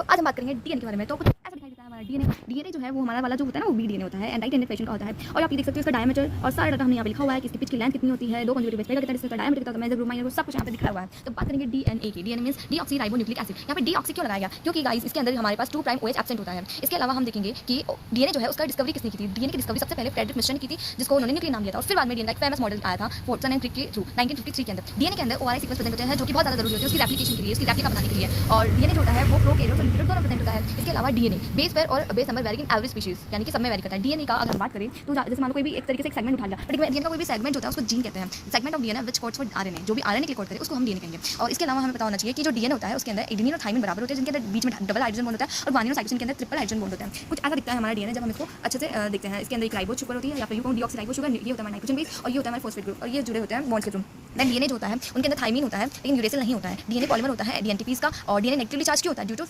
आज हम बात करेंगे डीएनए के बारे में। तो कुछ ऐसा दिखाई देता है हमारा डीएनए। डीएनए जो है वो हमारा वाला जो होता है ना, वो बी डीएनए होता है, एंटाइड एंडेट का होता है। और आप ये देख सकते हो इसका डायमीटर और सारा डाटा हमने यहाँ पे लिखा हुआ है कि इसकी पिच की लेंथ कितनी होती है, 2 कंजुगेटिव बेस पेयर कितना है, इसका डायमीटर कितना है, मेजर ग्रुप माइनर सब कुछ यहाँ पे दिखा हुआ है। तो बात करेंगे डीएनए की। DNA means deoxyribonucleic acid. यहाँ पे डीऑक्सी क्यों लगाया गया? क्योंकि गाइस इसके अंदर हमारे पास 2' OH एब्सेंट होता है। इसके अलावा हम देखेंगे कि डीएनए जो है उसका डिस्कवरी किसने की थी? डीएनए की डिस्कवरी सबसे पहले फ्रेडरिक मिशन की थी, जिसको उन्होंने न्यूक्लियर नाम दिया था। और फिर बाद में डीएनए का एक फेमस मॉडल आया था फोर्टसन एंड क्रिक के थ्रू 1953 के अंदर। डीएनए के अंदर ओआरआई सीक्वेंस प्रेजेंट होते हैं, जो कि बहुत ज़्यादा जरूरी होते हैं उसकी रेप्लिकेशन के लिए, उसकी रेप्लिका बनाने के लिए। और डीएनए जो होता है वो प्रोकैरियोट और यूकेरियोट दोनों प्रेजेंट होता है। इसके अलावा डीएनए बेस पेयर और base number very in every species, यानी कि सब में वेरी करता है। डीएनए का अगर हम बात करें तो जैसे मान लो कोई भी एक तरीके से एक सेगमेंट उठा लिया, बट डीएनए का कोई भी सेगमेंट होता है उसको जीन कहते हैं। Segment of DNA which codes for RNA, जो भी आरएनए के कोड करे उसको हम डीएनए कहेंगे। और इसके अलावा हमें पता होना चाहिए कि जो डीएनए होता है उसके अंदर एडेनिन और थाइमिन बराबर होते हैं, जिनके अंदर बीच में डबल हाइड्रोजन बॉन्ड होता है, और गुआनिन और साइटोसिन के अंदर ट्रिपल हाइड्रोजन बॉन्ड होता है। कुछ ऐसा दिखता है हमारा डीएनए जब हम इसको अच्छे से देखते हैं। इसके अंदर एक राइबोज शुगर होती है या फिर डीऑक्सीराइबो शुगर, ये होता है हमारा नाइट्रोजन बेस, और ये होता है हमारा फॉस्फेट ग्रुप, और ये जुड़े होते हैं बॉन्ड्स के थ्रू। देन डीएनए जो होता है उनके अंदर थाइमिन होता है, लेकिन यूरेसिल नहीं होता है। डीएनए पॉलीमर होता है डीएनटीपीज का, और डीएनए नेगेटिवली चार्ज क्यों होता है? Due to